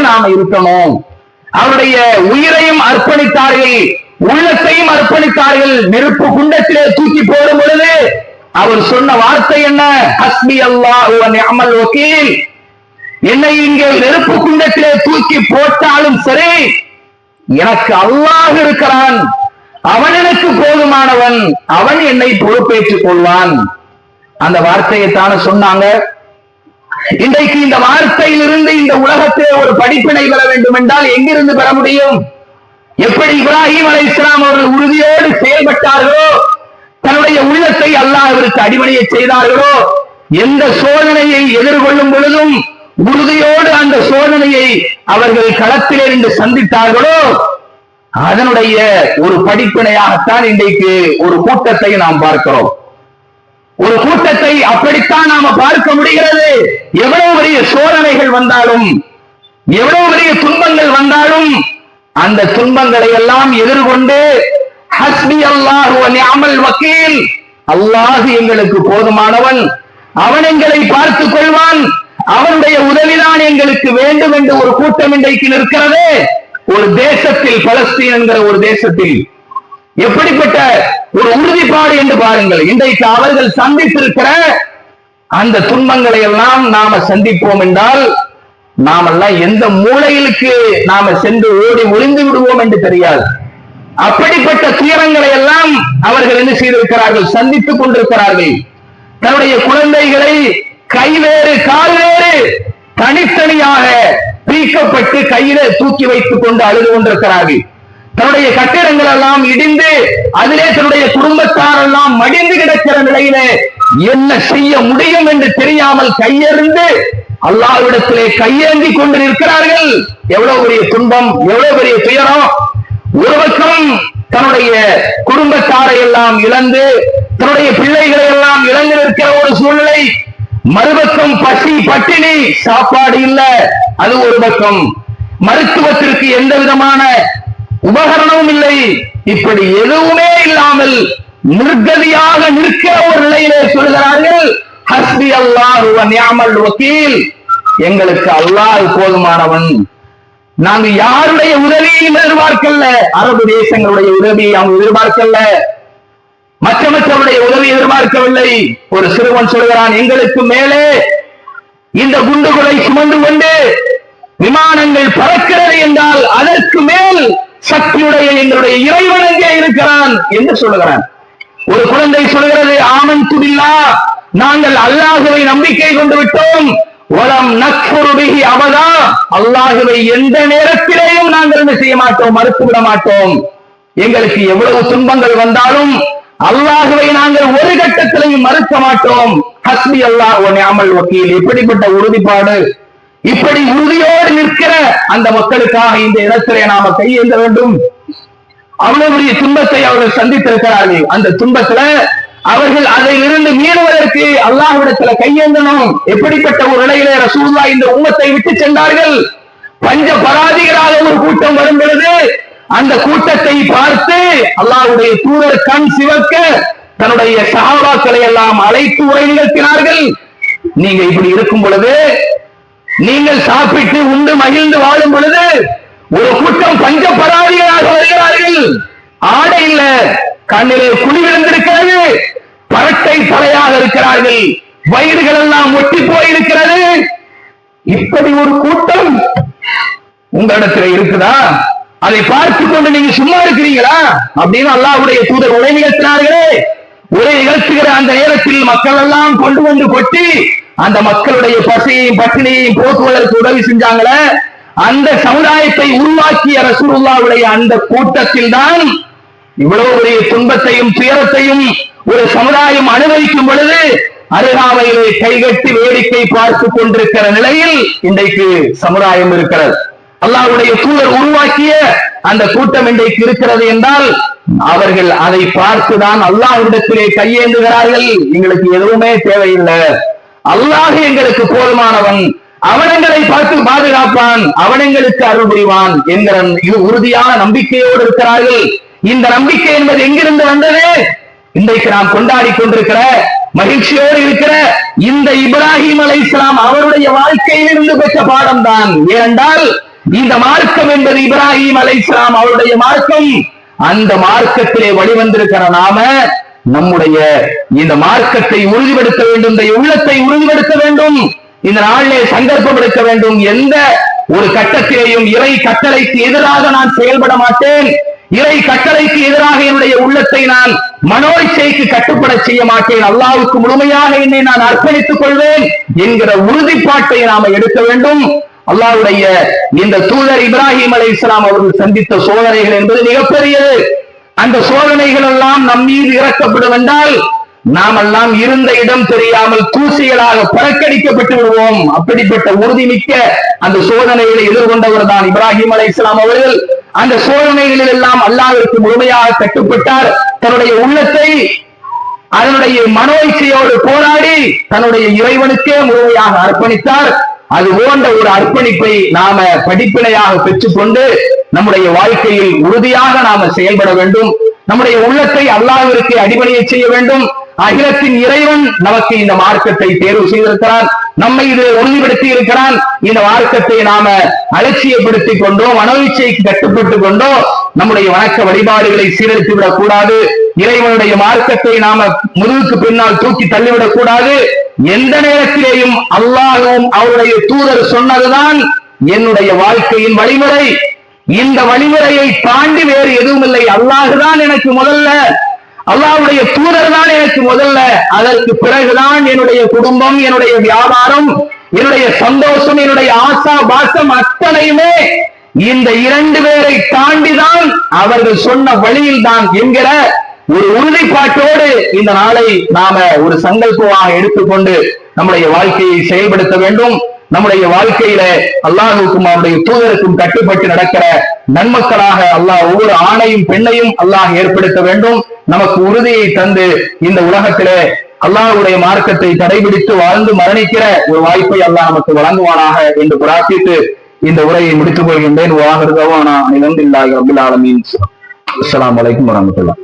நாம இருக்கணும். அவருடைய உயிரையும் அர்ப்பணித்தார்கள், உள்ளத்தையும் அர்ப்பணித்தார்கள். நெருப்பு குண்டத்திலே தூக்கி போடும் பொழுது அவர் சொன்ன வார்த்தை என்ன? ஹஸ்பி அல்லாஹு வ நிஅமல் வக்கீல். என்னை இங்கே நெருப்பு குண்டத்திலே தூக்கி போட்டாலும் சரி, எனக்கு அல்லாஹ் இருக்கிறான், அவன் எனக்கு போதுமானவன், அவன் என்னை பொறுப்பேற்றுக் கொள்வான். அந்த வார்த்தையை தானே சொன்னாங்க. இன்றைக்கு இந்த வார்த்தையிலிருந்து இந்த உலகத்திலே ஒரு படிப்பினை பெற வேண்டும் என்றால் எங்கிருந்து பெற முடியும்? எப்படி இப்ராஹிம் அலைஹிஸ்ஸலாம் அவர்கள் உறுதியோடு செயல்பட்டார்களோ, தன்னுடைய உள்ளத்தை அல்லாஹ்விற்கு அடிபணிய செய்தார்களோ, எந்த சோதனையை எதிர்கொள்ளும் பொழுதும் உறுதியோடு அந்த சோதனையை அவர்கள் களத்திலே இருந்து சந்தித்தார்களோ, அதனுடைய ஒரு படிப்பினையாகத்தான் இன்றைக்கு ஒரு கூட்டத்தை நாம் பார்க்கிறோம். ஒரு கூட்டத்தை அப்படித்தான் நாம பார்க்க முடிகிறது. எவ்வளவு பெரிய சோதனைகள் வந்தாலும், எவ்வளவு பெரிய துன்பங்கள் வந்தாலும், அந்த துன்பங்களை எல்லாம் எதிர்கொண்டு ஹஸ்பி அல்லாஹு வ நிஅமல் வக்கீல், அல்லாஹ் எங்களுக்கு போதுமானவன், அவன் எங்களை பார்த்துக் கொள்வான், அவனுடைய உதவிதான் எங்களுக்கு வேண்டும் என்று ஒரு கூட்டம் இன்றைக்கு நிற்கிறது. ஒரு தேசத்தில், பலஸ்தீன் என்கிற ஒரு தேசத்தில் எப்படிப்பட்ட ஒரு உறுதிப்பாடு என்று பாருங்கள். இன்றைக்கு அவர்கள் சந்தித்திருக்கிற அந்த துன்பங்களை எல்லாம் நாம சந்திப்போம் என்றால் நாமெல்லாம் எந்த மூலையிலுக்கு நாம சென்று ஓடி ஒளிந்து விடுவோம் என்று தெரியாது. அப்படிப்பட்ட துயரங்களை எல்லாம் அவர்கள் என்ன செய்திருக்கிறார்கள்? சந்தித்துக் கொண்டிருக்கிறார்கள். தன்னுடைய குழந்தைகளை கைவேறு கால்வேறு தனித்தனியாக பிரிக்கப்பட்டு கையில தூக்கி வைத்துக் கொண்டு அழுது கொண்டிருக்கிறார்கள். தன்னுடைய கட்டிடங்கள் எல்லாம் இடிந்து அதிலே தன்னுடைய குடும்பத்தார் எல்லாம் மடிந்து கிடக்கிற நிலையிலே என்ன செய்ய முடியும் என்று தெரியாமல் கையெறிந்து அல்லாஹ்விடத்திலே கையேந்தி கொண்டு நிற்கிறார்கள். எவ்வளவு பெரிய துன்பம், எவ்வளவு பெரிய துயரம்! ஒரு பக்கம் தன்னுடைய குடும்பத்தாரை எல்லாம் இழந்து, தன்னுடைய பிள்ளைகளை எல்லாம் இழந்து நிற்கிற ஒரு சூழ்நிலை, மறுபக்கம் பசி பட்டினி, சாப்பாடு இல்ல, அது ஒரு பக்கம். மருத்துவத்திற்கு எந்த விதமான உபகரணமும் இல்லை. இப்படி எதுவுமே இல்லாமல் நிர்கதியாக நிற்கிற ஒரு நிலையிலே சொல்கிறார்கள், ஹஸ்பி அல்லாஹு வ நிஅமல் வக்கீல், எங்களுக்கு அல்லாஹ் போதுமானவன். நாங்க யாருடைய உதவியையும் எதிர்பார்க்கல, அரபு தேசங்களுடைய உதவியை அவங்க எதிர்பார்க்கல, மற்றவருடைய உதவி எதிர்பார்க்கவில்லை. ஒரு சிறுவன் சொல்கிறான், எங்களுக்கு மேலே இந்த குண்டுகளை சுமந்து கொண்டு விமானங்கள் பறக்கிறது என்றால் அதற்கு மேல் சக்தியுடைய எங்களுடைய இறைவன் எங்கே இருக்கிறான் என்று சொல்லுகிறான். ஒரு குழந்தை சொல்கிறது, ஆமன்து பில்லாஹ், நாங்கள் அல்லாஹ்வை நம்பிக்கை கொண்டு விட்டோம், வலம் நக்ஃபுரு பிஹி அபதா, அல்லாஹ்வை எந்த நேரத்திலேயும் நாங்கள் என்ன செய்ய மாட்டோம், மறுத்துவிட மாட்டோம். எங்களுக்கு எவ்வளவு துன்பங்கள் வந்தாலும் அல்லாஹ்வை நாங்கள் ஒரு கட்டத்திலையும் மறுக்க மாட்டோம். ஹஸ்பி அல்லாஹ் வ நிஅமல் வக்கீல். இப்படிப்பட்ட உறுதிப்பாடு, இப்படி உறுதியோடு நிற்கிற அந்த மக்களுக்காக இந்த இடத்திலே நாம கையேந்த வேண்டும். அவ்வளவு பெரிய துன்பத்தை அவர்கள் சந்தித்திருக்கிறார்கள். அந்த துன்பத்துல அவர்கள் அதிலிருந்து மீறுவதற்கு அல்லாஹ்விடத்துல கையேந்தணும். எப்படிப்பட்ட ஒரு நிலையிலே ரசூலுல்லாஹ் இந்த உம்மத்தை விட்டு சென்றார்கள். பஞ்ச பராதிகளாக ஒரு கூட்டம் வரும் பொழுது அந்த கூட்டத்தை பார்த்து அல்லாஹ்வுடைய தூதர் கண் சிவக்க தன்னுடைய சஹாபாக்களை எல்லாம் அழைத்து உரை நிகழ்த்தினார்கள். நீங்க இப்படி இருக்கும் பொழுது, நீங்கள் சாப்பிட்டு உண்டு மகிழ்ந்து வாழும் பொழுது ஒரு கூட்டம் பஞ்ச பராதிகளாக வருகிறார்கள். ஆடை இல்ல, கண்ணிலே குழி விழுந்திருக்கிறது, பரட்டை தலையாக இருக்கிறார்கள், வயிறுகள் எல்லாம் ஒட்டி போயிருக்கிறது. இப்படி ஒரு கூட்டம் உங்களிடத்தில் இருக்குதா? அதை பார்த்து கொண்டு நீங்க சும்மா இருக்கிறீங்களா அப்படின்னு அல்லாஹ்வுடைய தூதர் உரை நிகழ்த்தினார்களே. உரை நிகழ்த்துகிற அந்த நேரத்தில் மக்கள் எல்லாம் கொண்டு வந்து கொட்டி அந்த மக்களுடைய பசியையும் பட்டினியையும் போக்குவதற்கு உதவி செஞ்சாங்களே, அந்த சமுதாயத்தை உருவாக்கிய ரசூலுல்லாஹ்வுடைய அந்த கூட்டத்தில் தான் இவ்வளவு பெரிய துன்பத்தையும் துயரத்தையும் ஒரு சமுதாயம் அனுபவிக்கும் பொழுது அருகாமையிலே கைகட்டி வேடிக்கை பார்த்து கொண்டிருக்கிற நிலையில் இன்றைக்கு சமுதாயம் இருக்கிறது. அல்லாஹ்வுடைய தூதர் உருவாக்கிய அந்த கூட்டம் இன்றைக்கு இருக்கிறது என்றால் அவர்கள் அதை பார்த்துதான் அல்லாஹ்விடத்திலே கையேந்துகிறார்கள். எங்களுக்கு எதுவுமே தேவையில்லை, அல்லாஹ் எங்களுக்கு போதுமானவன், அவன் எங்களை பார்த்து பாதுகாப்பான், அவன் எங்களுக்கு அருள் புரிவான் என்கிற உறுதியான நம்பிக்கையோடு இருக்கிறார்கள். இந்த நம்பிக்கை என்பது எங்கிருந்து வந்தது? இன்றைக்கு நாம் கொண்டாடி கொண்டிருக்கிற, மகிழ்ச்சியோடு இருக்கிற இந்த இப்ராஹிம் அலைஹிஸ்ஸலாம் அவருடைய வாழ்க்கையிலிருந்து பெற்ற பாடம் தான். ஏனென்றால் இந்த மார்க்கம் என்பது இப்ராஹிம் அலைஹிஸ்ஸலாம் அவருடைய மார்க்கம். அந்த மார்க்கத்திலே வழிவந்திருக்கிற நாம நம்முடைய இந்த மார்க்கத்தை உறுதிப்படுத்த வேண்டும், இந்த உள்ளத்தை உறுதிப்படுத்த வேண்டும், இந்த நாளிலே சந்தர்ப்பம் எடுக்க வேண்டும். எந்த ஒரு கட்டத்திலேயும் இறை கட்டளைக்கு எதிராக நான் செயல்பட மாட்டேன், இறை கட்டளைக்கு எதிராக என்னுடைய உள்ளத்தை நான் மனோ இச்சைக்கு கட்டுப்பட செய்ய மாட்டேன், அல்லாஹ்வுக்கு முழுமையாக என்னை நான் அர்ப்பணித்துக் கொள்வேன் என்கிற உறுதிப்பாட்டை நாம எடுக்க வேண்டும். அல்லாஹ்வுடைய இந்த தூதர் இப்ராஹிம் அலைஹிஸ்ஸலாம் அவர்கள் சந்தித்த சோதனைகள் என்பது மிகப்பெரியது. அந்த சோதனைகள் எல்லாம் நம் மீது இறக்கப்படும் என்றால் நாம் எல்லாம் இருந்த இடம் தெரியாமல் தூசிகளாக புறக்கணிக்கப்பட்டு விடுவோம். அப்படிப்பட்ட உறுதிமிக்க அந்த சோதனைகளை எதிர்கொண்டவர் தான் இப்ராஹிம் அலைஹிஸ்ஸலாம் அவர்கள். அந்த சோதனைகளில் எல்லாம் அல்லாஹ்விற்கு முழுமையாக கட்டுப்பட்டார். தன்னுடைய உள்ளத்தை அதனுடைய மனோ இச்சையோடு போராடி தன்னுடைய இறைவனுக்கே முழுமையாக அர்ப்பணித்தார். அது போன்ற ஒரு அர்ப்பணிப்பை நாம படிப்பினையாக பெற்றுக்கொண்டு நம்முடைய வாழ்க்கையில் உறுதியாக நாம செயல்பட வேண்டும். நம்முடைய உள்ளத்தை அல்லாஹ்விற்கு அடிபணிய செய்ய வேண்டும். அகிலத்தின் இறைவன் நமக்கு இந்த மார்க்கத்தை தேர்வு செய்திருக்கிறான், நம்மை இது உறுதிப்படுத்தி இருக்கிறான். இந்த மார்க்கத்தை நாம அலட்சியப்படுத்திக் கொண்டோ மனோயிச்சைக்கு கட்டுப்பட்டு கொண்டோ நம்முடைய வணக்க வழிபாடுகளை சீரழித்து விடக் கூடாது. இறைவனுடைய மார்க்கத்தை நாம முதுகுக்கு பின்னால் தூக்கி தள்ளிவிடக் கூடாது. எந்த நேரத்திலேயும் அல்லாஹ்வும் அவருடைய தூதர் சொன்னதுதான் என்னுடைய வாழ்க்கையின் வழிமுறை. இந்த வழிமுறையை தாண்டி வேறு எதுவும் இல்லை. அல்லாஹ்தான் எனக்கு முதல்ல, அல்லாஹ்வுடைய தூதர் தான் எனக்கு முதல்ல, அதற்கு பிறகுதான் என்னுடைய குடும்பம், என்னுடைய வியாபாரம், என்னுடைய சந்தோஷம், என்னுடைய ஆசா பாசம் அத்தனையுமே இந்த இரண்டு பேரை தாண்டிதான் அவர்கள் சொன்ன வழியில் தான் என்கிற ஒரு உறுதிப்பாட்டோடு இந்த நாளை நாம ஒரு சங்கல்பமாக எடுத்துக்கொண்டு நம்முடைய வாழ்க்கையை செயல்படுத்த வேண்டும். நம்முடைய வாழ்க்கையில அல்லாஹ்வுக்கும் அவருடைய தூதருக்கும் கட்டுப்பட்டு நடக்கிற நன்மக்களாக அல்லாஹ் ஒவ்வொரு ஆணையும் பெண்ணையும் அல்லாஹ் ஏற்படுத்த வேண்டும். நமக்கு உறுதியை தந்து இந்த உலகத்திலே அல்லாஹ்வுடைய மார்க்கத்தை கடைபிடித்து வாழ்ந்து மரணிக்கிற ஒரு வாய்ப்பை அல்லாஹ் நமக்கு வழங்குவானாக என்று பிரார்த்தித்து இந்த உரையை முடித்துக் கொள்கின்றேன். வாஹிரு தஅவானா அல்ஹம்துலில்லாஹி ரப்பில் ஆலமீன். அஸ்ஸலாமு அலைக்கும் வரஹ்மத்துல்லாஹ்.